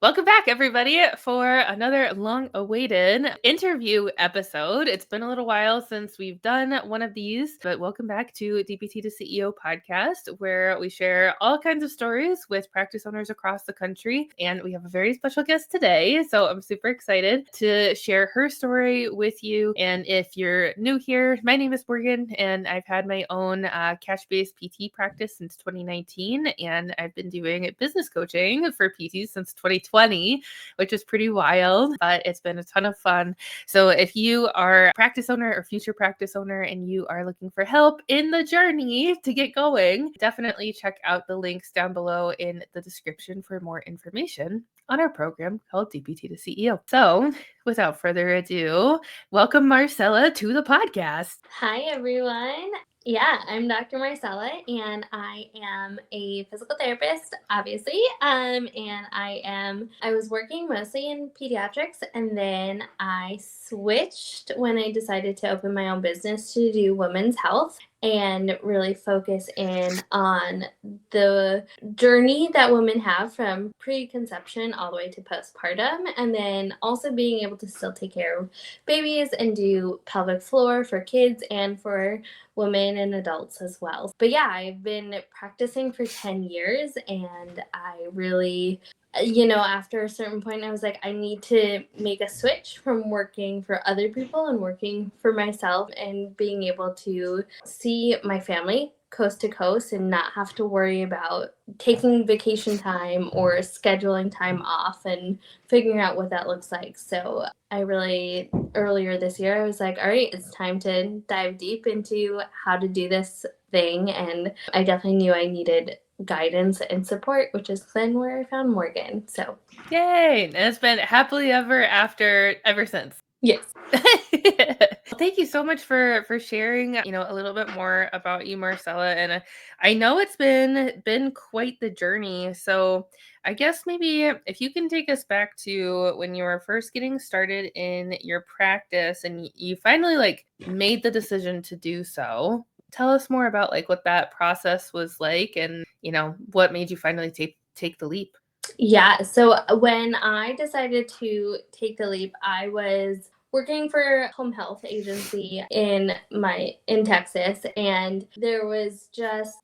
Welcome back, everybody, for another long-awaited interview episode. It's been a little while since we've done one of these, but welcome back to DPT to CEO podcast, where we share all kinds of stories with practice owners across the country. And we have a very special guest today, so I'm super excited to share her story with you. And if you're new here, my name is Morgan, and I've had my own cash-based PT practice since 2019, and I've been doing business coaching for PTs since 2020, which is pretty wild, but it's been a ton of fun. So if you are a practice owner or future practice owner and you are looking for help in the journey to get going, definitely check out the links down below in the description for more information on our program called DPT to CEO. So without further ado, welcome Marcela to the podcast. Hi, everyone. Yeah, I'm Dr. Marcela, and I am a physical therapist, obviously. And I was working mostly in pediatrics, and then I switched when I decided to open my own business to do women's health and really focus in on the journey that women have from preconception all the way to postpartum, and then also being able to still take care of babies and do pelvic floor for kids and for women and adults as well. But yeah, I've been practicing for 10 years, and I really, after a certain point, I was like, I need to make a switch from working for other people and working for myself and being able to see my family coast to coast and not have to worry about taking vacation time or scheduling time off and figuring out what that looks like. So I really, earlier this year, I was like, all right, it's time to dive deep into how to do this thing. And I definitely knew I needed guidance and support, which is then where I found Morgan. So Yay! And it's been happily ever after ever since. yes. Thank you so much for sharing, a little bit more about you, Marcela. And I know it's been quite the journey. So I guess maybe if you can take us back to when you were first getting started in your practice and you finally made the decision to do so. Tell us more about what that process was like and, what made you finally take the leap. Yeah, so when I decided to take the leap, I was working for a home health agency in Texas, and there was just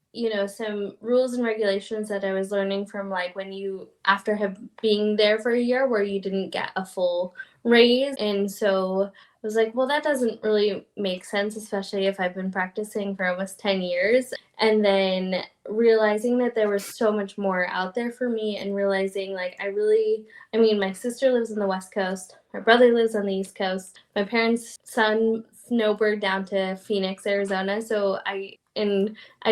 some rules and regulations that I was learning from when you after being there for a year where you didn't get a full raise. And so I was like, well, that doesn't really make sense, especially if I've been practicing for almost 10 years. And then realizing that there was so much more out there for me, and realizing my sister lives in the West Coast, my brother lives on the East Coast, my parents' son snowbird down to Phoenix, Arizona. So I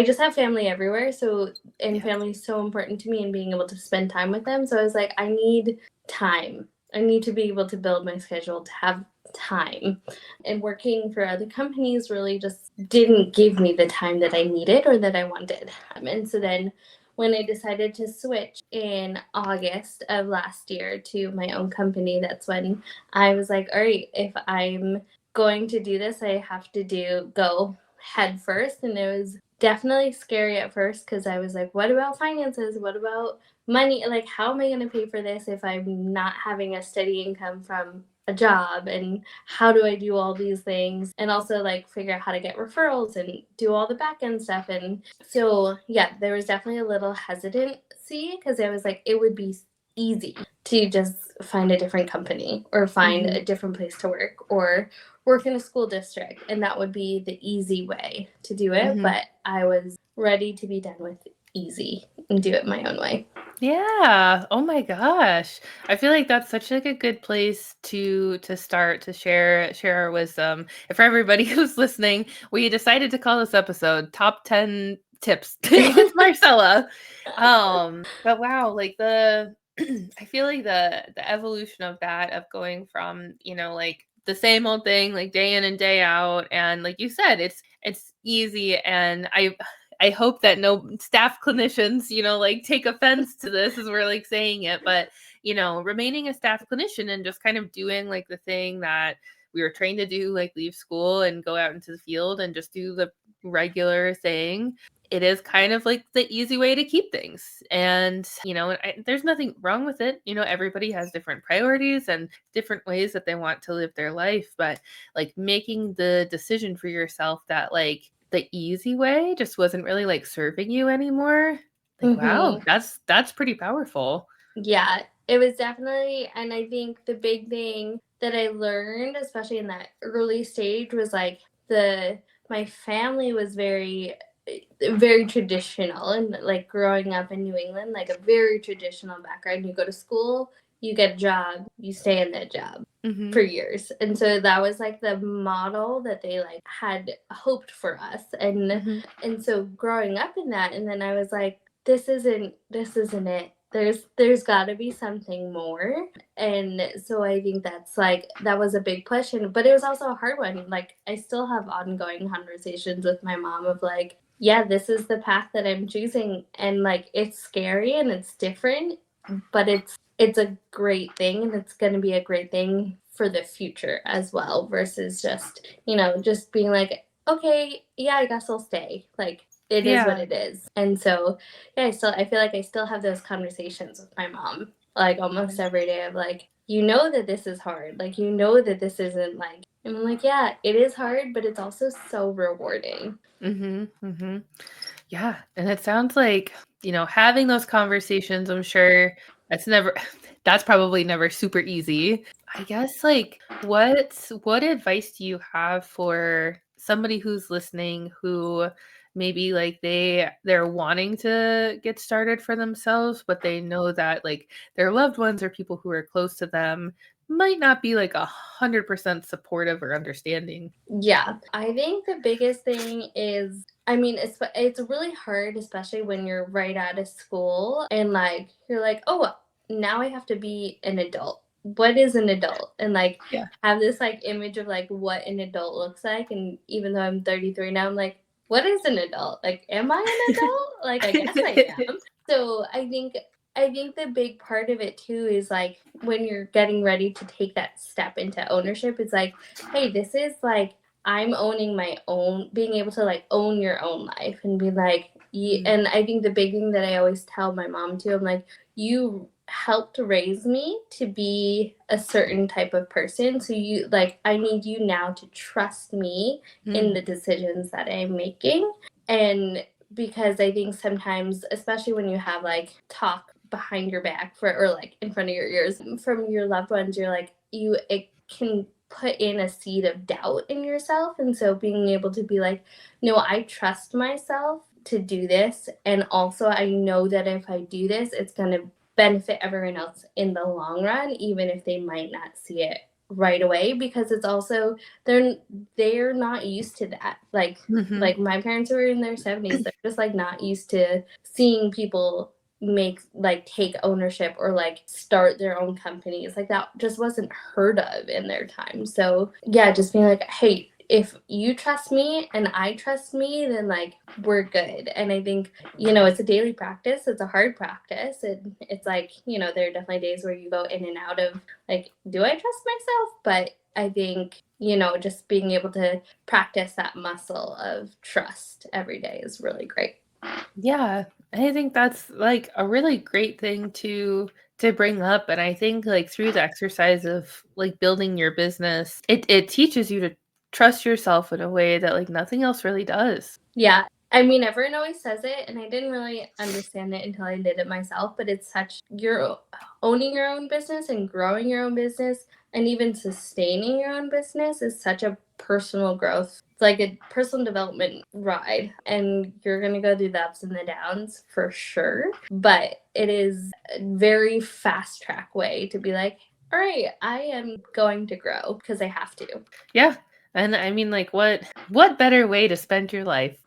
just have family everywhere. So, and family is so important to me, and being able to spend time with them. So I was like, I need time. I need to be able to build my schedule to have time. And working for other companies really just didn't give me the time that I needed or that I wanted. And so then when I decided to switch in August of last year to my own company, that's when I was like, all right, if I'm going to do this, I have to go head first. And it was definitely scary at first because I was like, what about finances? What about money? Like, how am I going to pay for this if I'm not having a steady income from a job? And how do I do all these things? And also figure out how to get referrals and do all the back end stuff. And so, yeah, there was definitely a little hesitancy because I was like, it would be easy to just find a different company or find a different place to work or work in a school district, and that would be the easy way to do it. But I was ready to be done with easy and do it my own way. Yeah. Oh my gosh. I feel like that's such a good place to start to share our wisdom. And for everybody who's listening, we decided to call this episode Top 10 Tips with Marcela. But wow, I feel like the evolution of that, of going from, the same old thing, day in and day out. And like you said, it's easy. And I hope that no staff clinicians, take offense to this as we're saying it, but, remaining a staff clinician and just kind of doing the thing that we were trained to do, leave school and go out into the field and just do the regular thing. it is kind of like the easy way to keep things. And, there's nothing wrong with it. Everybody has different priorities and different ways that they want to live their life. But like making the decision for yourself that like the easy way just wasn't really like serving you anymore. Like, wow, Mm-hmm. that's pretty powerful. Yeah, it was definitely, and I think the big thing that I learned, especially in that early stage, was like my family was very traditional, and like growing up in New England, like a very traditional background. You go to school, you get a job, you stay in that job for years. And so that was like the model that they like had hoped for us. And so growing up in that, and then I was like, this isn't it. There's got to be something more. And so I think that was a big push, but it was also a hard one. Like I still have ongoing conversations with my mom of like, yeah, this is the path that I'm choosing, and like it's scary and it's different, but it's a great thing, and it's going to be a great thing for the future as well, versus just being like, okay, yeah, I guess I'll stay. Like it is what it is. And so yeah, I feel like I still have those conversations with my mom like almost every day of like, that this is hard, like that this isn't like, and I'm like, yeah, it is hard, but it's also so rewarding. Yeah, and it sounds like, having those conversations, I'm sure that's probably never super easy. I guess like what advice do you have for somebody who's listening who maybe like they're wanting to get started for themselves, but they know that like their loved ones or people who are close to them might not be like 100% supportive or understanding? Yeah, I think the biggest thing is, I mean, it's really hard, especially when you're right out of school and like you're like, oh, now I have to be an adult. What is an adult? And like Yeah. have this like image of like what an adult looks like. And even though I'm 33 now, I'm like, what is an adult? Like, am I an adult? Like, I guess I am. So I think the big part of it too is like when you're getting ready to take that step into ownership, it's like, hey, this is like I'm owning my own, being able to like own your own life and be like, and I think the big thing that I always tell my mom too, I'm like, you helped raise me to be a certain type of person. So I need you now to trust me in the decisions that I'm making. And because I think sometimes, especially when you have like talk behind your back or like in front of your ears from your loved ones, you're like, it can put in a seed of doubt in yourself. And so being able to be like, no, I trust myself to do this. And also I know that if I do this, it's going to benefit everyone else in the long run, even if they might not see it right away, because it's also they're not used to that. Like my parents were in their 70s, they're just like not used to seeing people take ownership or like start their own companies. Like that just wasn't heard of in their time. So yeah, just being like, hey, if you trust me and I trust me, then like we're good. And I think, it's a daily practice. It's a hard practice. It's like, there are definitely days where you go in and out of like, do I trust myself? But I think, just being able to practice that muscle of trust every day is really great. Yeah, I think that's like a really great thing to bring up. And I think like through the exercise of like building your business, it teaches you to trust yourself in a way that like nothing else really does. Yeah. I mean, everyone always says it, and I didn't really understand it until I did it myself, but you're owning your own business and growing your own business and even sustaining your own business is such a personal growth. It's like a personal development ride, and you're going to go through the ups and the downs for sure, but it is a very fast track way to be like, all right, I am going to grow because I have to. Yeah. And I mean like what better way to spend your life?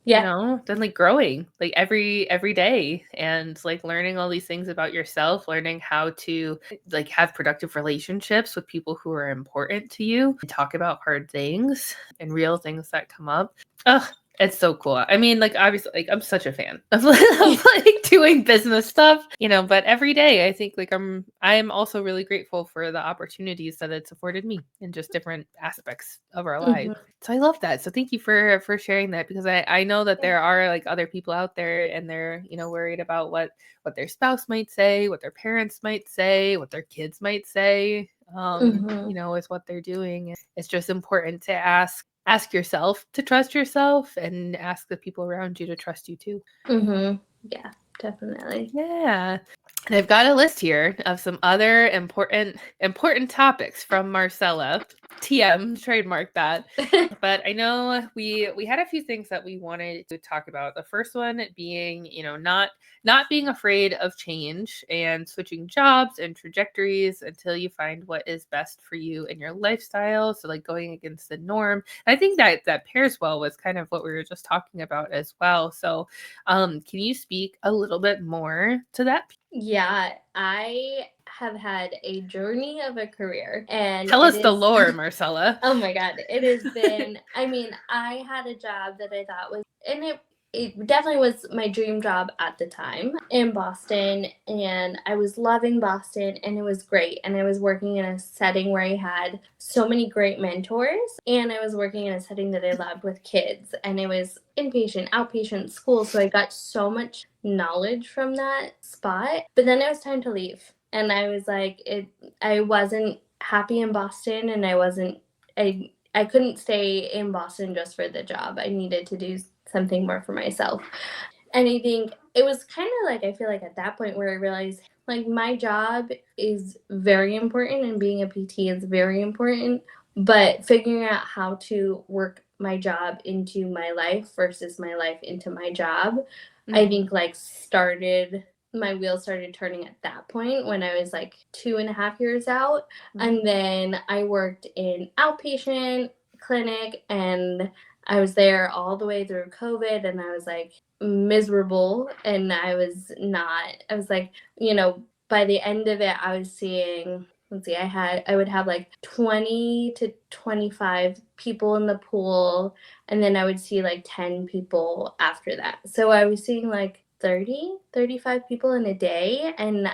Yeah. Than like growing like every day and like learning all these things about yourself, learning how to like have productive relationships with people who are important to you, and talk about hard things and real things that come up. Ugh, It's so cool. I mean, like, obviously, like, I'm such a fan of, of like doing business stuff, you know, but every day I think like I'm also really grateful for the opportunities that it's afforded me in just different aspects of our life. Mhm. So I love that. So thank you for sharing that, because I know that there are like other people out there and they're, you know, worried about what their spouse might say, what their parents might say, what their kids might say, Mhm. you know, is what they're doing. It's just important to ask yourself to trust yourself and ask the people around you to trust you too. Mhm. Yeah, definitely. Yeah. And I've got a list here of some other important topics from Marcela. TM, trademark that. But I know we had a few things that we wanted to talk about. The first one being, you know, not being afraid of change and switching jobs and trajectories until you find what is best for you in your lifestyle. So like going against the norm. And I think that pairs well with kind of what we were just talking about as well. So can you speak a little bit more to that? Yeah, I have had a journey of a career, and Tell it us the is lore, Marcella. oh my god, it has been, I mean, I had a job that I thought was, and it definitely was my dream job at the time in Boston, and I was loving Boston, and it was great. And I was working in a setting where I had so many great mentors, and I was working in a setting that I loved with kids, and it was inpatient, outpatient school, so I got so much knowledge from that spot. But then it was time to leave, and I was like, I wasn't happy in Boston, and I couldn't stay in Boston just for the job. I needed to do something more for myself. And I think it was kind of like, I feel like at that point where I realized like my job is very important and being a PT is very important, but figuring out how to work my job into my life versus my life into my job, I think like my wheels started turning at that point when I was like 2.5 years out. And then I worked in outpatient clinic, and I was there all the way through COVID, and I was like miserable, and I was like, you know, by the end of it I was seeing, let's see, I would have like 20 to 25 people in the pool, and then I would see like 10 people after that. So I was seeing like 35 people in a day, and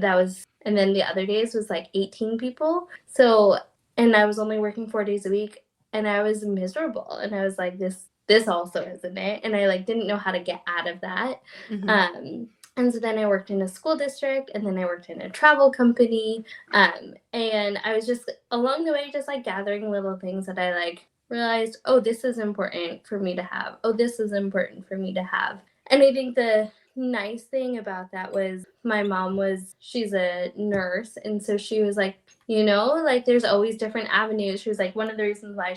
that was, and then the other days was like 18 people. So, and I was only working 4 days a week, and I was miserable, and I was like, this also isn't it, and I like didn't know how to get out of that. And so then I worked in a school district, and then I worked in a travel company, and I was just along the way just like gathering little things that I like realized, oh, this is important for me to have, oh, this is important for me to have. And I think the nice thing about that was my mom she's a nurse, and so she was like, you know, like there's always different avenues. She was like, one of the reasons why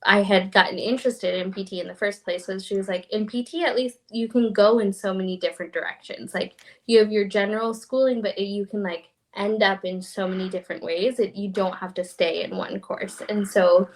I had gotten interested in PT in the first place was she was like, in PT, at least you can go in so many different directions. Like you have your general schooling, but you can like end up in so many different ways that you don't have to stay in one course. And so,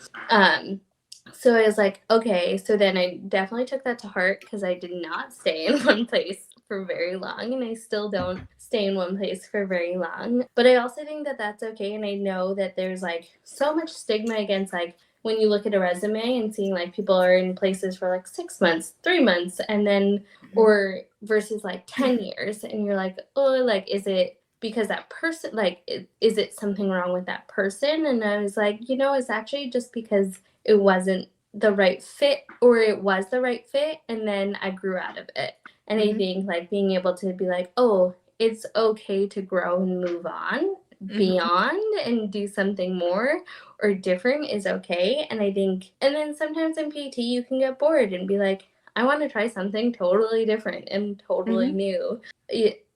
so I was like, okay. So then I definitely took that to heart, because I did not stay in one place for very long, and I still don't stay in one place for very long. But I also think that that's okay, and I know that there's like so much stigma against like when you look at a resume and seeing like people are in places for like 6 months, 3 months, and then or versus like 10 years, and you're like, oh, like is it because that person, like is it something wrong with that person? And I was like, you know, it's actually just because it wasn't the right fit, or it was the right fit, and then I grew out of it. And I think like being able to be like, oh, it's okay to grow and move on beyond and do something more or different is okay. And I think, and then sometimes in PT you can get bored and be like, I want to try something totally different and totally new.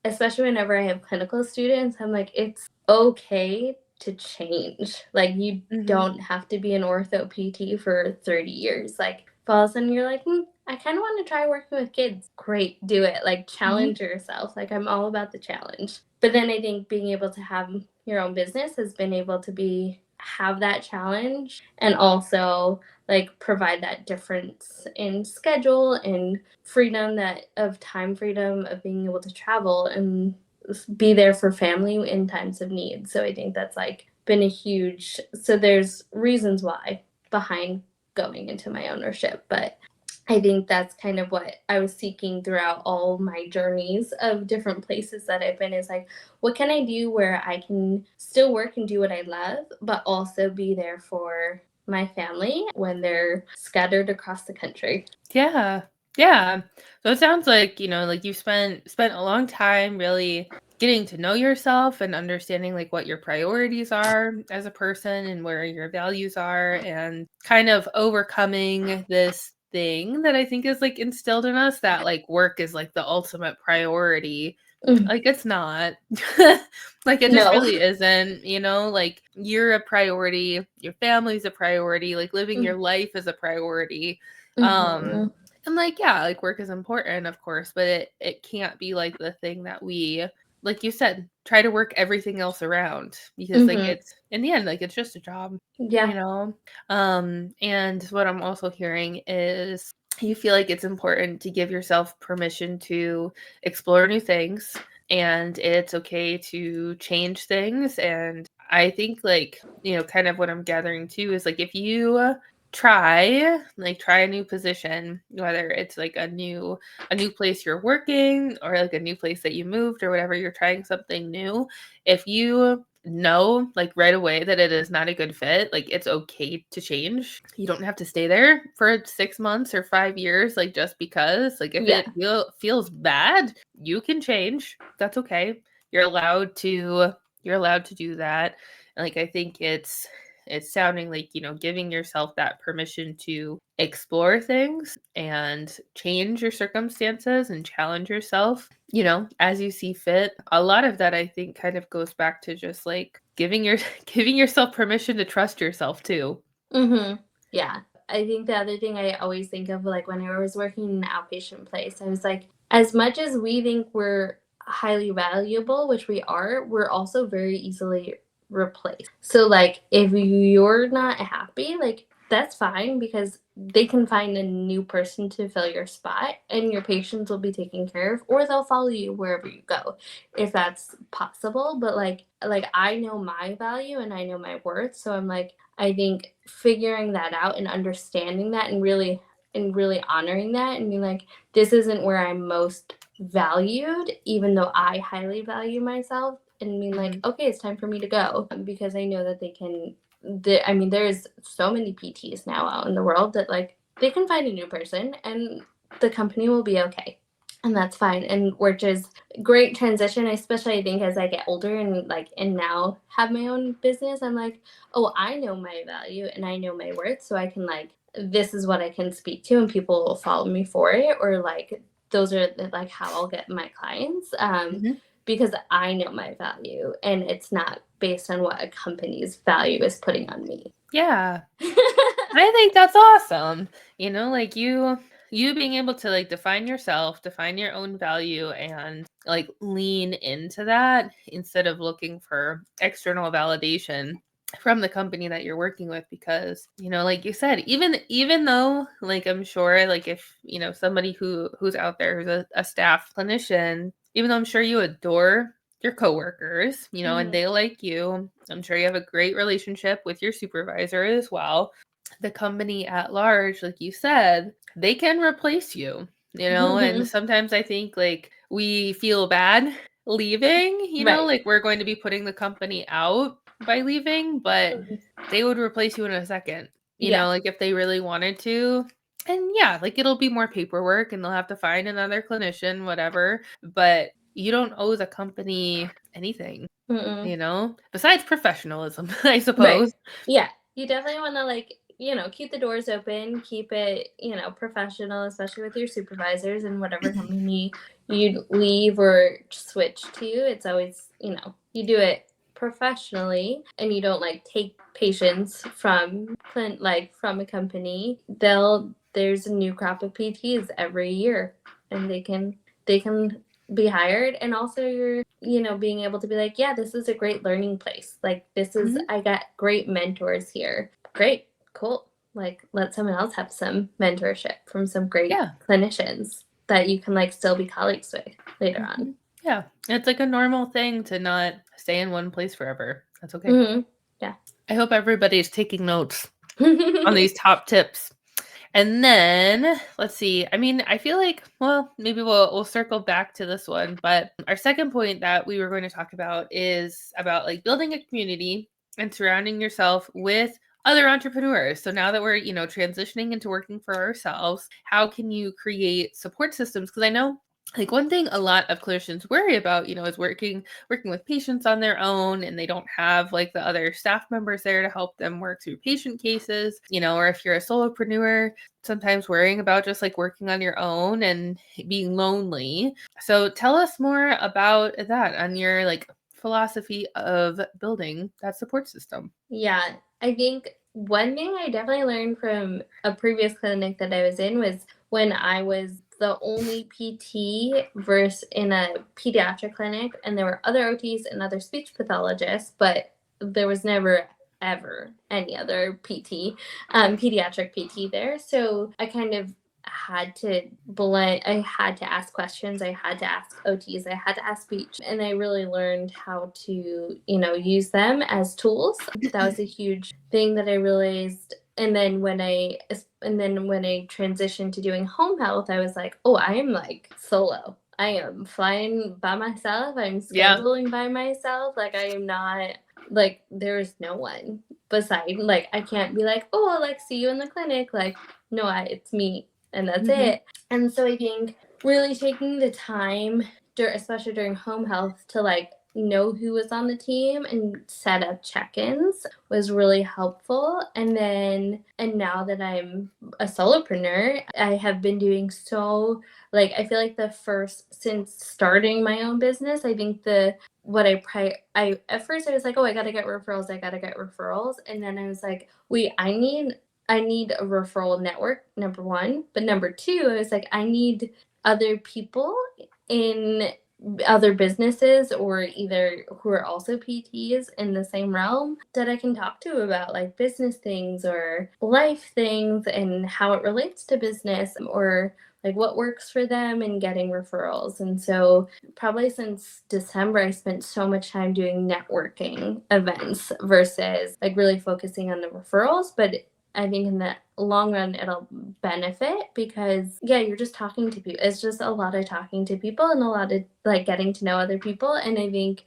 Especially whenever I have clinical students, I'm like, it's okay to change. Like you don't have to be an ortho PT for 30 years. Like if all of a sudden you're like, I kind of want to try working with kids. Great, do it. Like challenge yourself. Like I'm all about the challenge. But then I think being able to have your own business has been able to have that challenge, and also like provide that difference in schedule and freedom, that of time freedom, of being able to travel and be there for family in times of need. So I think that's like been a huge, so there's reasons why behind going into my ownership. But I think that's kind of what I was seeking throughout all my journeys of different places that I've been, is like, what can I do where I can still work and do what I love, but also be there for my family when they're scattered across the country. Yeah. Yeah. So it sounds like, like you spent a long time really getting to know yourself and understanding like what your priorities are as a person and where your values are, and kind of overcoming this thing that I think is like instilled in us, that like work is like the ultimate priority. Like it's not. Like it just No. really isn't, like you're a priority, your family's a priority, like living your life is a priority. Mm-hmm. And like, yeah, like work is important, of course, but it can't be like the thing that we, like you said, try to work everything else around, because like Mm-hmm. it's in the end, like it's just a job, Yeah. And what I'm also hearing is you feel like it's important to give yourself permission to explore new things, and it's okay to change things. And I think like, kind of what I'm gathering too is like if you try a new position, whether it's like a new place you're working, or like a new place that you moved, or whatever, you're trying something new. If you know like right away that it is not a good fit, like it's okay to change. You don't have to stay there for 6 months or 5 years, like just because. Like if Yeah. it feels bad, you can change. That's okay. You're allowed to do that. And like I think it's sounding like, giving yourself that permission to explore things and change your circumstances and challenge yourself, as you see fit. A lot of that I think kind of goes back to just like giving yourself permission to trust yourself too. Mm-hmm. Yeah. I think the other thing I always think of, like when I was working in an outpatient place, I was like, as much as we think we're highly valuable, which we are, we're also very easily replaced. So like if you're not happy, like that's fine, because they can find a new person to fill your spot and your patients will be taken care of, or they'll follow you wherever you go if that's possible. But like I know my value and I know my worth, so I'm like, I think figuring that out and understanding that and really honoring that and being like, this isn't where I'm most valued, even though I highly value myself, and being like, okay, it's time for me to go, because I know that they can. I mean, there's so many PTs now out in the world that like they can find a new person and the company will be okay. And that's fine. And which is great transition, especially I think as I get older and like and now have my own business. I'm like, oh, I know my value and I know my worth, so I can like, this is what I can speak to and people will follow me for it, or like those are like how I'll get my clients, because I know my value and it's not based on what a company's value is putting on me. Yeah. I think that's awesome. Like you being able to like define yourself, define your own value, and like lean into that instead of looking for external validation from the company that you're working with. Because like you said, even though like I'm sure like if somebody who's out there who's a staff clinician, even though I'm sure you adore your coworkers, and they like you, I'm sure you have a great relationship with your supervisor as well. The company at large, like you said, they can replace you, and sometimes I think like we feel bad leaving, Right. like we're going to be putting the company out by leaving, but they would replace you in a second, Yeah. like if they really wanted to. And yeah, like it'll be more paperwork and they'll have to find another clinician, whatever, but you don't owe the company anything, besides professionalism, I Right. suppose. Yeah. You definitely want to like, keep the doors open, keep it, professional, especially with your supervisors and whatever company you leave or switch to. It's always, you do it professionally and you don't like take patients from from a company. There's a new crop of PTs every year and they can be hired, and also you're being able to be like, yeah, this is a great learning place, like this is I got great mentors here. Great, cool, like let someone else have some mentorship from some great clinicians that you can like still be colleagues with later on. Yeah, it's like a normal thing to not stay in one place forever. That's okay. Yeah. I hope everybody's taking notes. on these top tips. And then let's see. I mean, I feel like, well, maybe we'll circle back to this one, but our second point that we were going to talk about is about like building a community and surrounding yourself with other entrepreneurs. So now that we're, transitioning into working for ourselves, how can you create support systems? Because I know like one thing a lot of clinicians worry about, is working with patients on their own, and they don't have like the other staff members there to help them work through patient cases, or if you're a solopreneur, sometimes worrying about just like working on your own and being lonely. So tell us more about that on your like philosophy of building that support system. Yeah, I think one thing I definitely learned from a previous clinic that I was in was when I was the only PT versus in a pediatric clinic, and there were other OTs and other speech pathologists, but there was never ever any other PT, pediatric PT there. So I kind of had to blend. I had to ask questions. I had to ask OTs. I had to ask speech, and I really learned how to, use them as tools. That was a huge thing that I realized. And then when I transitioned to doing home health, I was like, oh, I am like solo. I am flying by myself. I'm scheduling by myself. Like I am not like there's no one beside. Like I can't be like, oh, I'll like see you in the clinic. Like no, it's me and that's it. And so I think really taking the time, especially during home health, to like know who was on the team and set up check-ins was really helpful. And now that I'm a solopreneur, I have been doing so like I feel like since starting my own business, I think at first I was like, oh, I gotta get referrals, and then I was like, wait, I need a referral network, number one. But number two, I was like, I need other people in other businesses or either who are also PTs in the same realm that I can talk to about like business things or life things and how it relates to business, or like what works for them, and getting referrals. And so probably since December, I spent so much time doing networking events versus like really focusing on the referrals. But I think in the long run, it'll benefit because, yeah, you're just talking to people. It's just a lot of talking to people and a lot of like getting to know other people. And I think,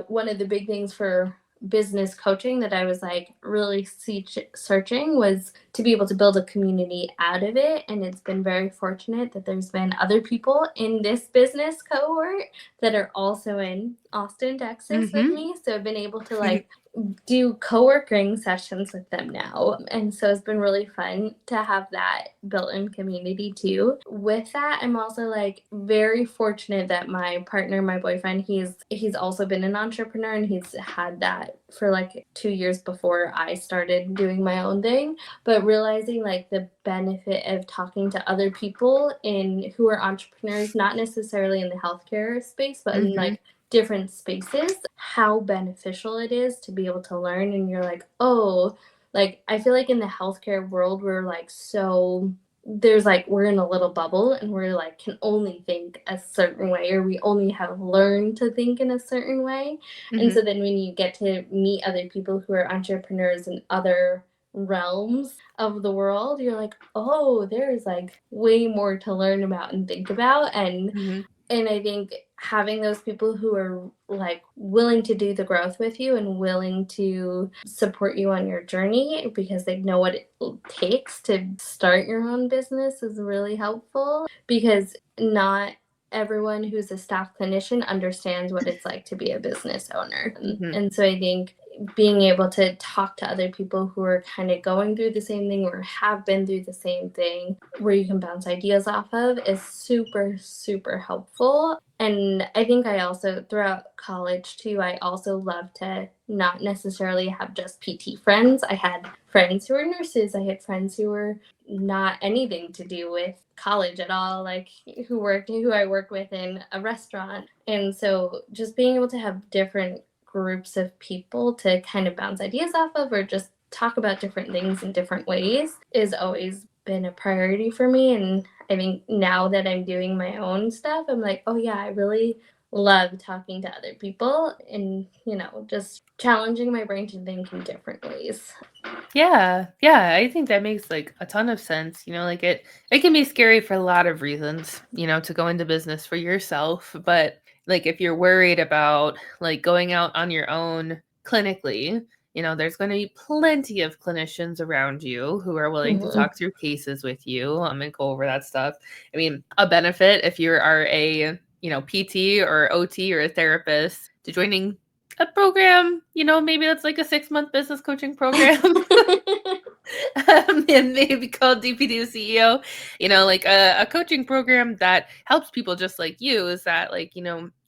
one of the big things for business coaching that I was like really searching was to be able to build a community out of it. And it's been very fortunate that there's been other people in this business cohort that are also in Austin, Texas with me. So I've been able to like do co-working sessions with them now. And so it's been really fun to have that built-in community too. With that, I'm also like very fortunate that my partner, my boyfriend, he's also been an entrepreneur, and he's had that for like 2 years before I started doing my own thing. But realizing like the benefit of talking to other people who are entrepreneurs, not necessarily in the healthcare space, but in like different spaces, how beneficial it is to be able to learn. And you're like, oh, like I feel like in the healthcare world, we're like we're in a little bubble, and we're like can only think a certain way, or we only have learned to think in a certain way. And so then when you get to meet other people who are entrepreneurs in other realms of the world, you're like, oh, there's like way more to learn about and think about. And I think having those people who are like willing to do the growth with you and willing to support you on your journey because they know what it takes to start your own business is really helpful, because not everyone who's a staff clinician understands what it's like to be a business owner. And so I think being able to talk to other people who are kind of going through the same thing or have been through the same thing, where you can bounce ideas off of, is super, super helpful. And I think I also, throughout college too, I also love to not necessarily have just PT friends. I had friends who were nurses. I had friends who were not anything to do with college at all, like who I worked with in a restaurant. And so just being able to have different groups of people to kind of bounce ideas off of, or just talk about different things in different ways, is always been a priority for me. And I think now that I'm doing my own stuff, I'm like, oh yeah, I really love talking to other people and, just challenging my brain to think in different ways. Yeah, yeah, I think that makes like a ton of sense. Like it can be scary for a lot of reasons, to go into business for yourself, but like if you're worried about like going out on your own clinically, there's going to be plenty of clinicians around you who are willing to Mm-hmm. talk through cases with you, and go over that stuff. I mean, a benefit if you are a, PT or OT or a therapist to joining a program, maybe that's like a 6-month business coaching program. And maybe called DPT the CEO, like a coaching program that helps people just like you is that like,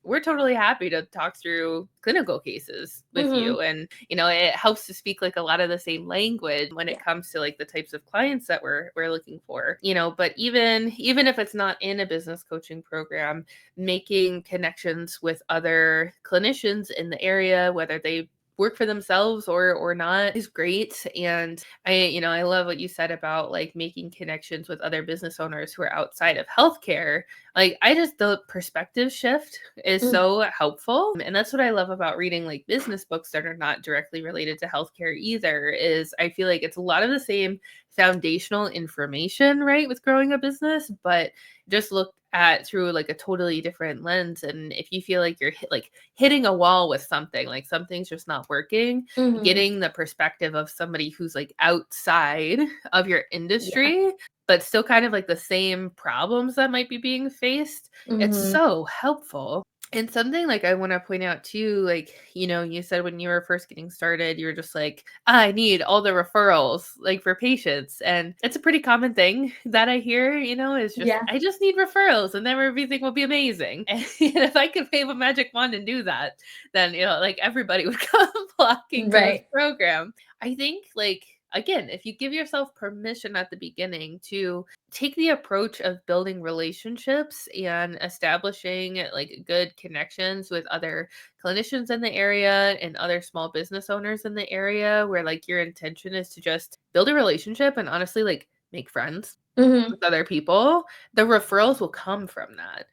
we're totally happy to talk through clinical cases with Mm-hmm. you. And, it helps to speak like a lot of the same language when it comes to like the types of clients that we're looking for, but even if it's not in a business coaching program, making connections with other clinicians in the area, whether they work for themselves or not, is great. And I love what you said about like making connections with other business owners who are outside of healthcare. Like the perspective shift is so helpful. And that's what I love about reading like business books that are not directly related to healthcare either, is I feel like it's a lot of the same foundational information, right, with growing a business, but just look at through like a totally different lens. And if you feel like you're hitting a wall with something, like something's just not working, Mm-hmm. getting the perspective of somebody who's like outside of your Yeah. industry, but still kind of like the same problems that might be being faced, it's Mm-hmm. so helpful. And something like I want to point out too, like, you said when you were first getting started, you were just like, I need all the referrals like for patients. And it's a pretty common thing that I hear, is just, Yeah. I just need referrals and then everything will be amazing. And if I could wave a magic wand and do that, then, like everybody would come flocking to this Right. program. I think like, again, if you give yourself permission at the beginning to take the approach of building relationships and establishing like good connections with other clinicians in the area and other small business owners in the area, where like your intention is to just build a relationship and honestly like make friends Mm-hmm. with other people, the referrals will come from that.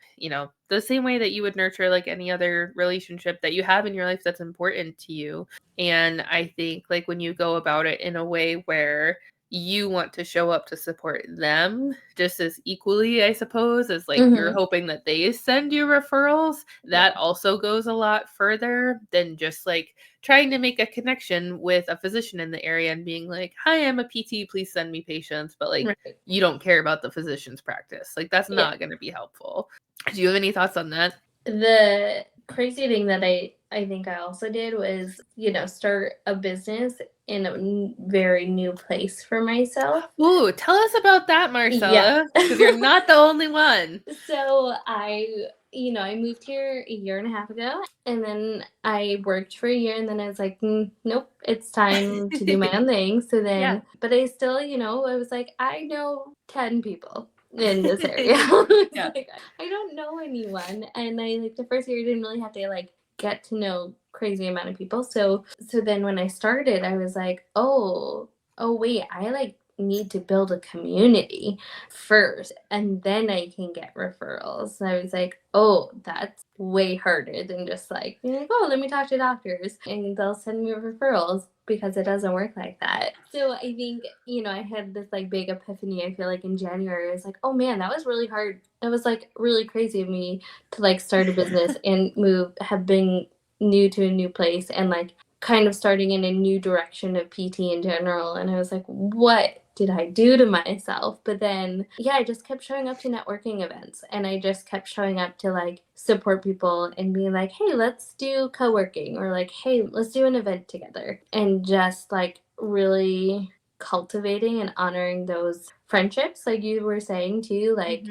The same way that you would nurture like any other relationship that you have in your life that's important to you. And I think like when you go about it in a way where you want to show up to support them just as equally, I suppose, as like you're Mm-hmm. hoping that they send you referrals, Yeah. that also goes a lot further than just like trying to make a connection with a physician in the area and being like, hi, I'm a PT, please send me patients. But like, Right. you don't care about the physician's practice. Like, that's Yeah. not going to be helpful. Do you have any thoughts on that? The crazy thing that I think I also did was, start a business in a very new place for myself. Ooh, tell us about that, Yeah. Marcela, because you're not the only one. So I moved here a year and a half ago, and then I worked for a year, and then I was like, nope, it's time to do my own thing. So Yeah. then, but I still, I was like, I know 10 people in this area. I Yeah. was like, I don't know anyone, and I like the first year I didn't really have to like get to know crazy amount of people. So then when I started, I was like, oh wait, I like need to build a community first and then I can get referrals. And I was like, oh, that's way harder than just like being like, oh, let me talk to doctors and they'll send me referrals, because it doesn't work like that. So I think, I had this like big epiphany, I feel like in January. I was like, oh man, that was really hard. That was like really crazy of me to like start a business and have been new to a new place and like kind of starting in a new direction of PT in general. And I was like, what did I do to myself? But then, yeah, I just kept showing up to networking events and I just kept showing up to like support people and being like, hey, let's do co working, or like, hey, let's do an event together. And just like really cultivating and honoring those friendships, like you were saying too, like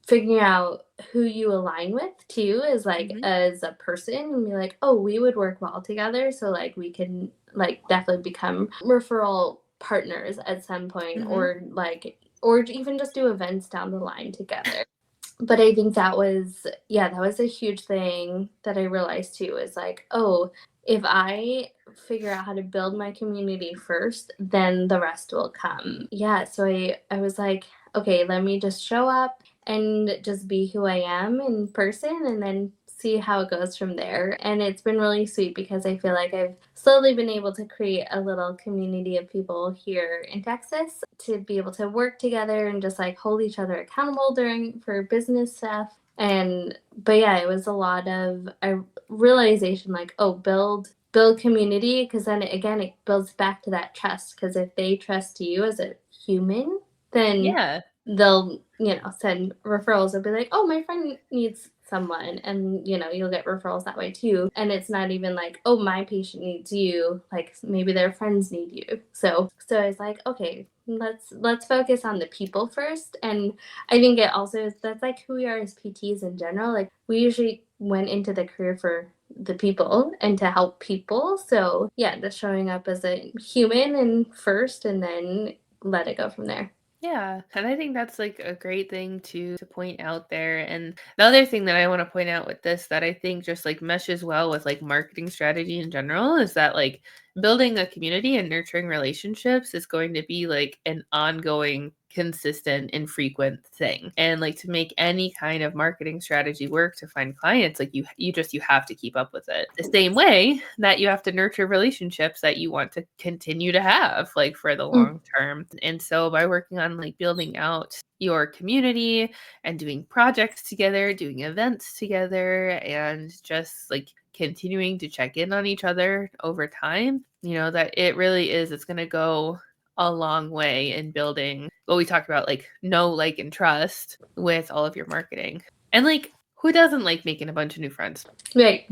figuring out who you align with too, is like as a person, and be like, oh, we would work well together, so like we can like definitely become referral partners at some point, or even just do events down the line together. But I think that was a huge thing that I realized too, is like, oh, if I figure out how to build my community first, then the rest will come. Yeah, so I was like, okay, let me just show up and just be who I am in person, and then see how it goes from there. And it's been really sweet because I feel like I've slowly been able to create a little community of people here in Texas to be able to work together and just like hold each other accountable for business stuff. But yeah, it was a lot of a realization like, oh, build community, because then again it builds back to that trust, because if they trust you as a human, then they'll send referrals and be like, oh, my friend needs someone, and you'll get referrals that way too. And it's not even like, oh, my patient needs you, like maybe their friends need you. So it's like, okay, let's focus on the people first. And I think it also that's like who we are as PTs in general. Like we usually went into the career for the people and to help people. So yeah, just showing up as a human and first, and then let it go from there. Yeah, and I think that's like a great thing to point out there. And the other thing that I want to point out with this that I think just like meshes well with like marketing strategy in general is that like building a community and nurturing relationships is going to be like an ongoing, consistent and frequent thing. And like to make any kind of marketing strategy work to find clients, like you have to keep up with it. The same way that you have to nurture relationships that you want to continue to have like for the long term. And so by working on like building out your community and doing projects together, doing events together, and just like continuing to check in on each other over time, that it really is, it's going to go a long way in building what we talked about, like know, like, and trust with all of your marketing. And like, who doesn't like making a bunch of new friends? Right.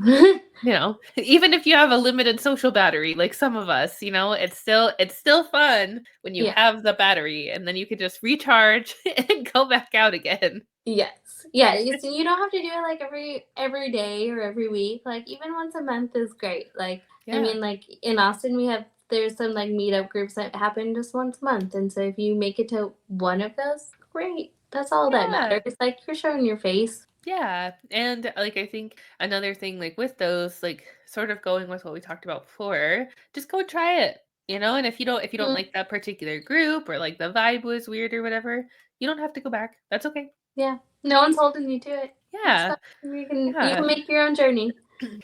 Even if you have a limited social battery, like some of us, it's still fun when you have the battery, and then you can just recharge and go back out again. Yes. Yeah, you don't have to do it like every day or every week. Like even once a month is great. Like I mean, like in Austin there's some like meetup groups that happen just once a month. And so if you make it to one of those, great. That's all that matters. It's like you're showing your face. Yeah. And like I think another thing like with those, like sort of going with what we talked about before, just go try it. And if you don't like that particular group, or like the vibe was weird or whatever, you don't have to go back. That's okay. Yeah. No one's holding you to it. Yeah. You can make your own journey.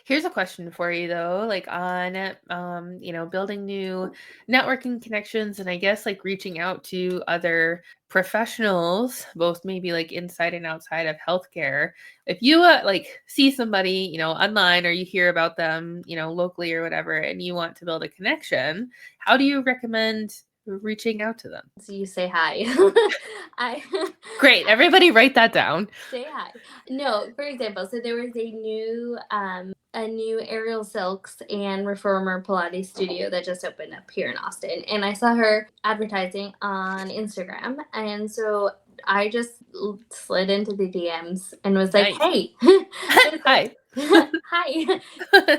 Here's a question for you though, like on building new networking connections, and I guess like reaching out to other professionals, both maybe like inside and outside of healthcare. If you like see somebody, online, or you hear about them, locally or whatever, and you want to build a connection, how do you recommend reaching out to them? So you say hi. Great. Everybody write that down. Say hi. No, for example, so there was a new Aerial Silks and Reformer Pilates studio that just opened up here in Austin. And I saw her advertising on Instagram. And so I just slid into the DMs and was like, hey. Hi. Hi.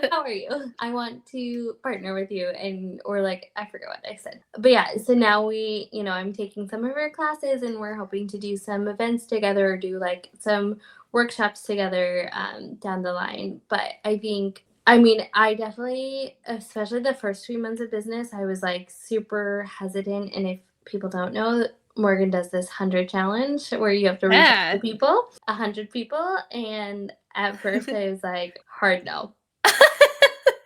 How are you? I want to partner with you. Or like, I forget what I said. But yeah, so now I'm taking some of her classes, and we're hoping to do some events together, or do like some workshops together down the line. But I definitely, especially the first 3 months of business, I was like super hesitant. And if people don't know, Morgan does this 100 challenge where you have to reach out to people, 100 people. And at first I was like, hard no.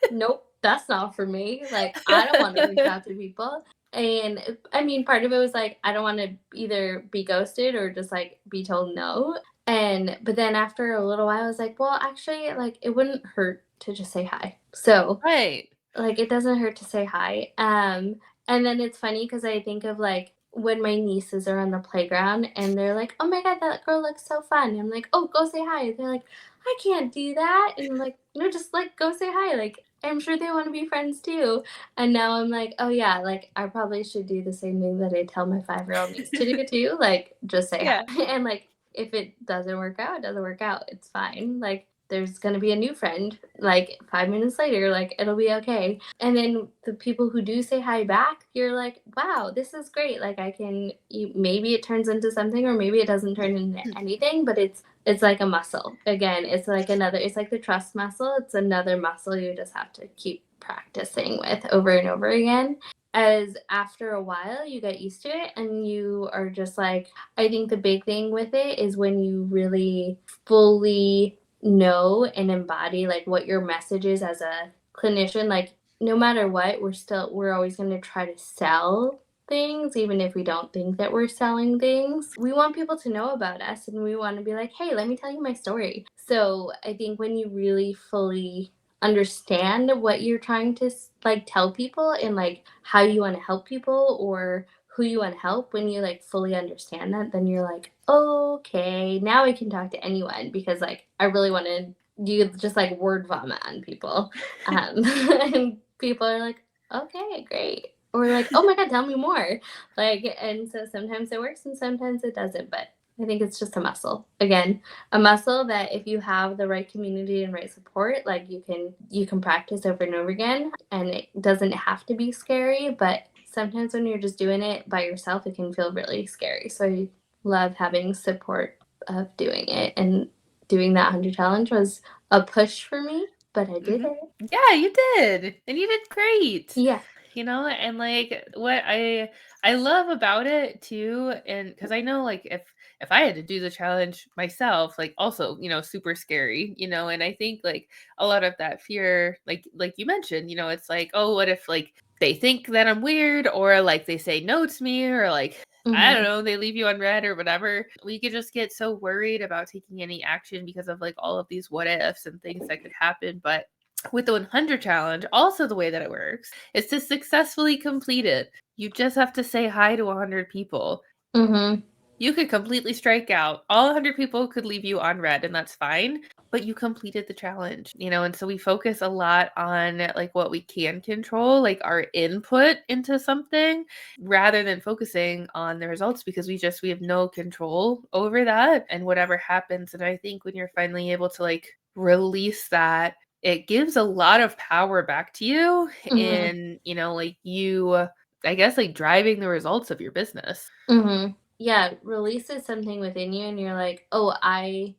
Nope, that's not for me. Like, I don't want to reach out to people. And I mean, part of it was like, I don't want to either be ghosted or just like be told no. But then after a little while, I was like, well, actually, like, it wouldn't hurt to just say hi. So, like, it doesn't hurt to say hi. And then it's funny because I think of like when my nieces are on the playground and they're like, oh my God, that girl looks so fun. And I'm like, oh, go say hi. They're like, I can't do that. And I'm like, no, just like go say hi. Like, I'm sure they want to be friends too. And now I'm like, oh yeah, like I probably should do the same thing that I tell my 5-year-old niece to do too. Like, just say hi. And like, if it doesn't work out, it doesn't work out. It's fine. Like, there's going to be a new friend, like 5 minutes later, like it'll be okay. And then the people who do say hi back, you're like, wow, this is great. Like maybe it turns into something, or maybe it doesn't turn into anything, but it's like a muscle. Again, it's like the trust muscle. It's another muscle you just have to keep practicing with over and over again. As after a while you get used to it, and you are just like, I think the big thing with it is when you really fully know and embody like what your message is as a clinician, like no matter what, we're always going to try to sell things, even if we don't think that we're selling things. We want people to know about us, and we want to be like, hey, let me tell you my story. So I think when you really fully understand what you're trying to like tell people, and like how you want to help people or who you want to help, when you like fully understand that, then you're like, okay, now I can talk to anyone, because like I really wanted you just like word vomit on people. And people are like, okay, great. Or like, oh my God, tell me more. Like, and so sometimes it works and sometimes it doesn't. But I think it's just a muscle. Again, a muscle that if you have the right community and right support, like you can practice over and over again, and it doesn't have to be scary. But sometimes when you're just doing it by yourself, it can feel really scary. So I love having support of doing it, and doing that 100 challenge was a push for me, but I did it. Yeah, you did. And you did great. Yeah. And like what I love about it too, and because I know like if I had to do the challenge myself, like also, super scary, and I think like a lot of that fear, like you mentioned, it's like, oh, what if like they think that I'm weird, or like they say no to me, or like I don't Mm-hmm. know, they leave you on red or whatever. We could just get so worried about taking any action because of like all of these what ifs and things that could happen. But with the 100 challenge, also the way that it works is to successfully complete it. You just have to say hi to 100 people. Mm-hmm. You could completely strike out. All 100 people could leave you on red, and that's fine, but you completed the challenge, and so we focus a lot on like what we can control, like our input into something, rather than focusing on the results, because we have no control over that and whatever happens. And I think when you're finally able to like release that, it gives a lot of power back to you Mm-hmm. in, like you, I guess, like driving the results of your business. Mm-hmm. Yeah, releases something within you, and you're like, oh, I'm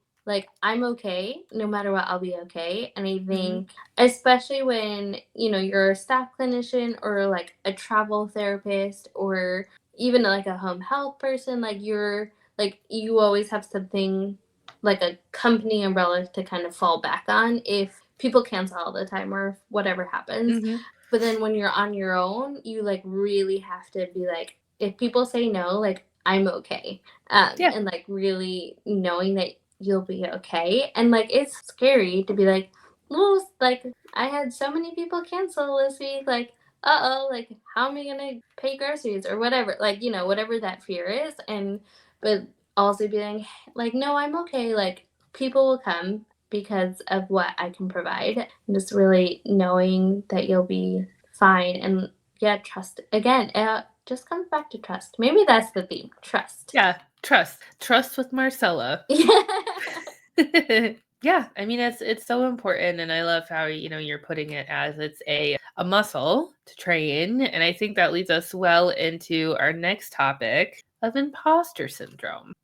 okay. No matter what, I'll be okay. And I Hmm. think, especially when, you're a staff clinician or like a travel therapist or even like a home health person, like you always have something like a company umbrella to kind of fall back on if people cancel all the time or whatever happens. Hmm. But then when you're on your own, you like really have to be like, if people say no, like I'm okay. Yeah. And like really knowing that you'll be okay. And like it's scary to be like, well, like I had so many people cancel this week, like like how am I gonna pay groceries or whatever? Like, whatever that fear is. And but also being like, no, I'm okay. Like people will come because of what I can provide. And just really knowing that you'll be fine. And yeah, trust again. Just comes back to trust. Maybe that's the theme. Trust. Yeah, trust with Marcela. Yeah. Yeah, I mean it's so important, and I love how you're putting it as it's a muscle to train, and I think that leads us well into our next topic of imposter syndrome.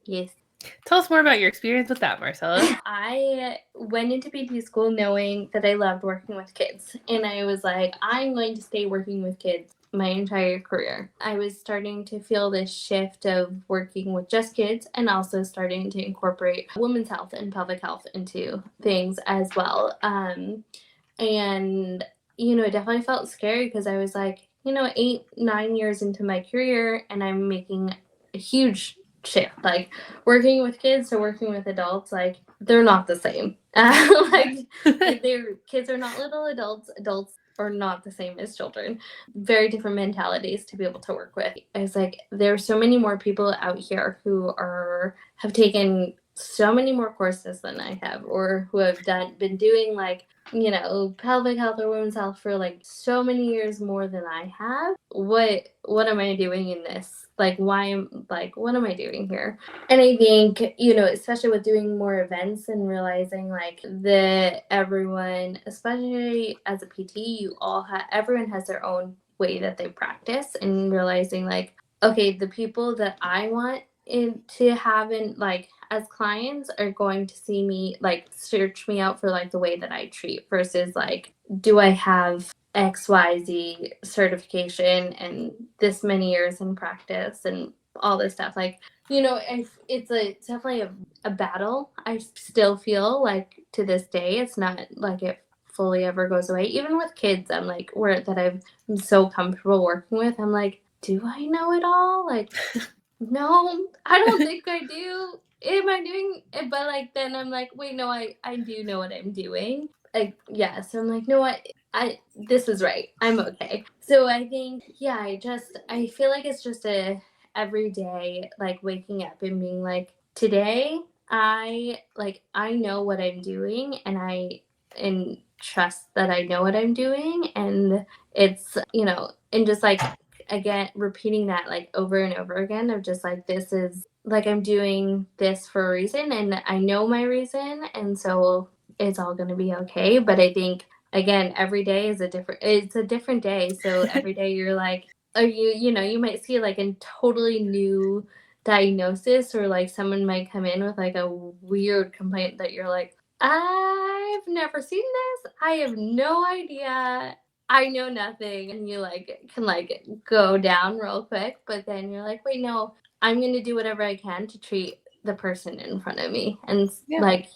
Yes. Tell us more about your experience with that, Marcella. I went into PT school knowing that I loved working with kids. And I was like, I'm going to stay working with kids my entire career. I was starting to feel this shift of working with just kids and also starting to incorporate women's health and pelvic health into things as well. And, it definitely felt scary because I was like, 8, 9 years into my career, and I'm making a huge shift. Like working with kids to working with adults, like they're not the same. Like their kids are not little adults. Adults are not the same as children. Very different mentalities to be able to work with. I was like, there are so many more people out here who have taken so many more courses than I have, or who have been doing like pelvic health or women's health for like so many years more than I have. What am I doing in this? Like what am I doing here? And I think, especially with doing more events and realizing like that everyone, especially as a PT, everyone has their own way that they practice, and realizing like, okay, the people that I want to have in like as clients are going to see me, like search me out for like the way that I treat, versus like, do I have XYZ certification and this many years in practice and all this stuff. Like It's definitely a battle. I still feel like to this day, it's not like it fully ever goes away. Even with kids, I'm like, I'm so comfortable working with, I'm like, do I know it all? Like, no, I don't think I do. Am I doing it? But like, then I'm like, wait, no, I do know what I'm doing. Like, yeah. So I'm like, no, this is right. I'm okay. So I think, yeah, I feel like it's just a every day, like waking up and being like, today, I know what I'm doing, and trust that I know what I'm doing. And it's, and just like, again, repeating that like over and over again of just like, this is like, I'm doing this for a reason and I know my reason. And so it's all going to be okay. But I think, again, every day is it's a different day. So every day you're like, you might see like a totally new diagnosis, or like someone might come in with like a weird complaint that you're like, I've never seen this. I have no idea. I know nothing. And you like can like go down real quick, but then you're like, wait, no, I'm going to do whatever I can to treat the person in front of me. And like,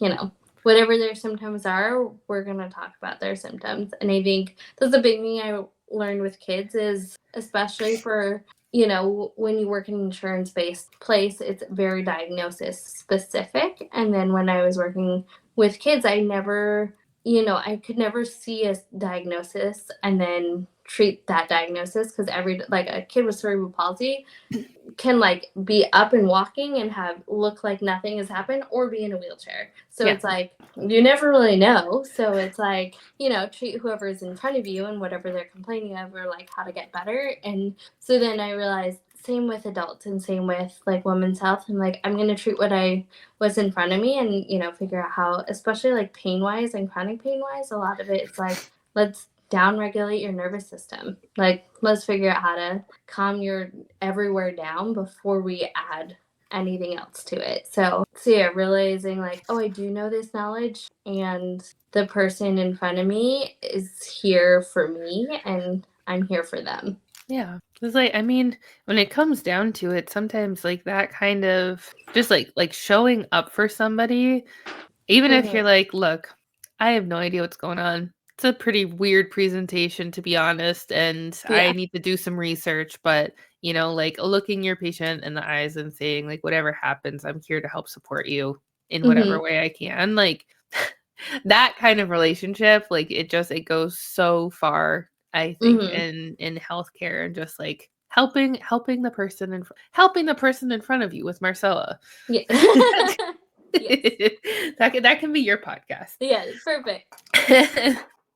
whatever their symptoms are, we're going to talk about their symptoms. And I think that's a big thing I learned with kids, is especially for, when you work in an insurance-based place, it's very diagnosis specific. And then when I was working with kids, I could never see a diagnosis and then treat that diagnosis, because like a kid with cerebral palsy can like be up and walking and look like nothing has happened, or be in a wheelchair. So it's like, you never really know. So it's like, treat whoever is in front of you and whatever they're complaining of, or like how to get better. And so then I realized, same with adults and same with like women's health. I'm like, I'm going to treat what's in front of me, and, figure out how, especially like pain wise and chronic pain wise, a lot of it, it's like, let's down regulate your nervous system. Like, let's figure out how to calm your everywhere down before we add anything else to it. So yeah, realizing like, oh, I do know this knowledge, and the person in front of me is here for me, and I'm here for them. Yeah. It's like, I mean, when it comes down to it, sometimes like that kind of just like showing up for somebody, even if you're like, look, I have no idea what's going on. It's a pretty weird presentation, to be honest, and I need to do some research, but like looking your patient in the eyes and saying like, whatever happens, I'm here to help support you in whatever way I can. Like that kind of relationship, like it goes so far, I think, in healthcare, and just like helping the person in front of you with Marcela. Yeah. That can be your podcast. Yeah, perfect.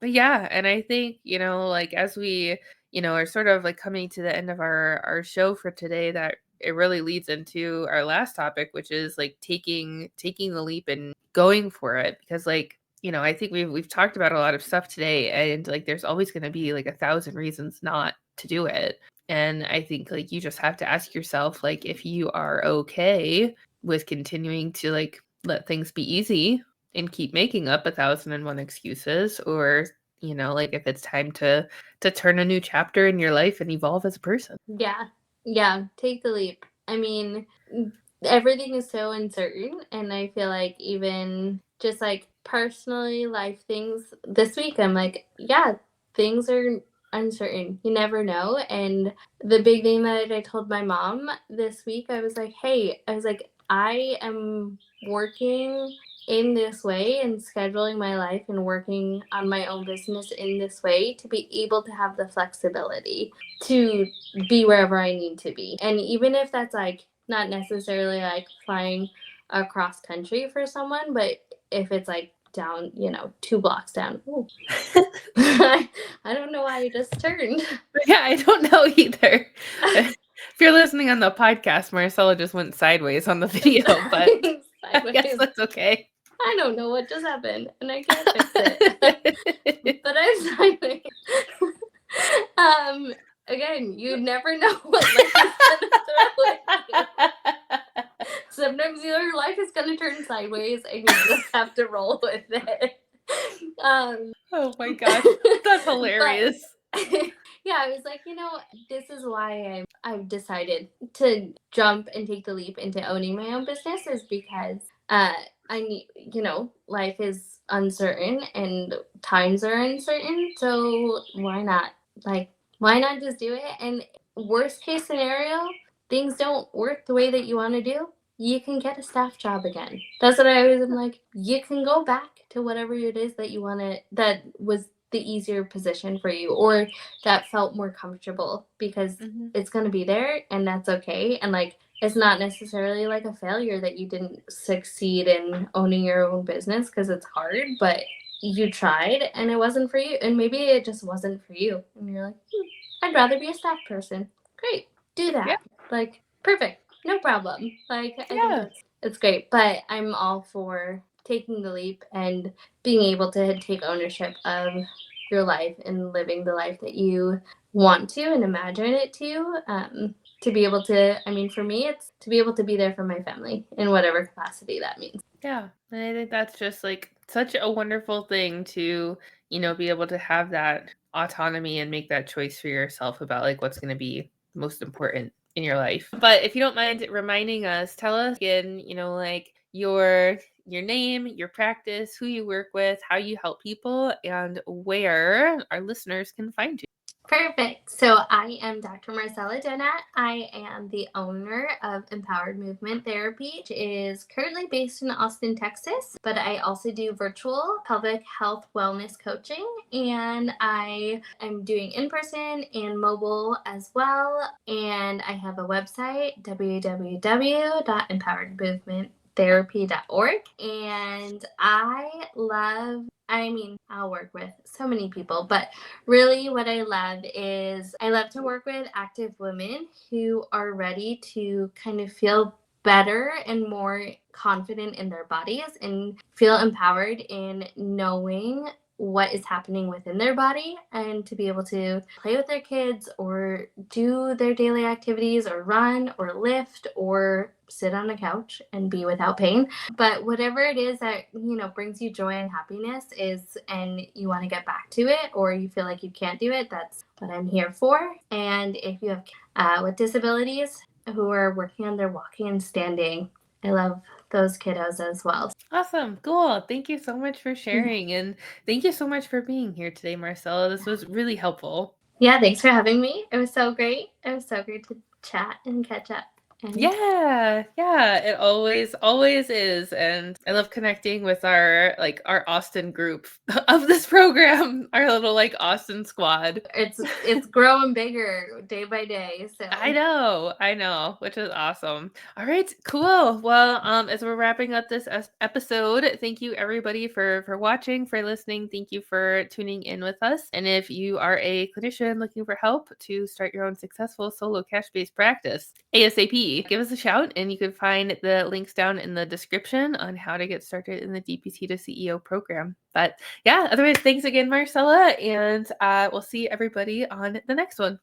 But yeah, and I think, like as we, are sort of like coming to the end of our show for today, that it really leads into our last topic, which is like taking the leap and going for it. Because like, I think we've talked about a lot of stuff today, and like there's always going to be like 1,000 reasons not to do it. And I think like you just have to ask yourself, like, if you are okay with continuing to like let things be easy and keep making up 1,001 excuses, or like if it's time to turn a new chapter in your life and evolve as a person. Yeah, take the leap. I mean, everything is so uncertain, and I feel like even just like personally life things this week, I'm like, yeah, things are uncertain. You never know. And the big thing that I told my mom this week, I was like, I am working in this way and scheduling my life and working on my own business in this way to be able to have the flexibility to be wherever I need to be. And even if that's like not necessarily like flying across country for someone, but if it's like down, 2 blocks down. I don't know why I just turned. Yeah, I don't know either. If you're listening on the podcast, Marcela just went sideways on the video, but I guess that's okay. I don't know what just happened, and I can't fix it. But I'm sideways. Again, you never know what life is gonna throw at you. Sometimes your life is gonna turn sideways, and you just have to roll with it. Oh my gosh, that's hilarious. Yeah, I was like, this is why I've decided to jump and take the leap into owning my own business, is because I need, life is uncertain and times are uncertain. So why not? Like, why not just do it? And worst case scenario, things don't work the way that you want to do, you can get a staff job again. That's what I always am like. You can go back to whatever it is that you want to, that was the easier position for you, or that felt more comfortable, because Mm-hmm. it's going to be there and that's okay. And like, it's not necessarily like a failure that you didn't succeed in owning your own business, because it's hard, but you tried and it wasn't for you. And maybe it just wasn't for you. And you're like, I'd rather be a staff person. Great. Do Yeah. that. Like, perfect. No problem. Like, I think Yeah. it's great. But I'm all for taking the leap and being able to take ownership of your life and living the life that you want to and imagine it to be able to, I mean, for me, it's to be able to be there for my family in whatever capacity that means. Yeah. And I think that's just like such a wonderful thing to, be able to have that autonomy and make that choice for yourself about like what's going to be most important in your life. But if you don't mind reminding us, tell us again, like your name, your practice, who you work with, how you help people, and where our listeners can find you. Perfect. So I am Dr. Marcela Donat. I am the owner of Empowered Movement Therapy, which is currently based in Austin, Texas, but I also do virtual pelvic health wellness coaching, and I am doing in-person and mobile as well. And I have a website, www.empoweredmovementtherapy.org. And I'll work with so many people, but really what I love is I love to work with active women who are ready to kind of feel better and more confident in their bodies and feel empowered in knowing what is happening within their body, and to be able to play with their kids or do their daily activities or run or lift or sit on a couch and be without pain. But whatever it is that, brings you joy and happiness and you want to get back to it, or you feel like you can't do it, that's what I'm here for. And if you have with disabilities who are working on their walking and standing, I love those kiddos as well. Awesome. Cool. Thank you so much for sharing. And thank you so much for being here today, Marcella. This was really helpful. Yeah, thanks for having me. It was so great. It was so great to chat and catch up. Yeah, it always is. And I love connecting with our Austin group of this program, our little Austin squad. It's growing bigger day by day. So I know, which is awesome. All right, cool. Well, as we're wrapping up this episode, thank you everybody for watching, for listening. Thank you for tuning in with us. And if you are a clinician looking for help to start your own successful solo cash-based practice, ASAP, give us a shout, and you can find the links down in the description on how to get started in the DPT to CEO program. But yeah, otherwise, thanks again, Marcella, and we'll see everybody on the next one.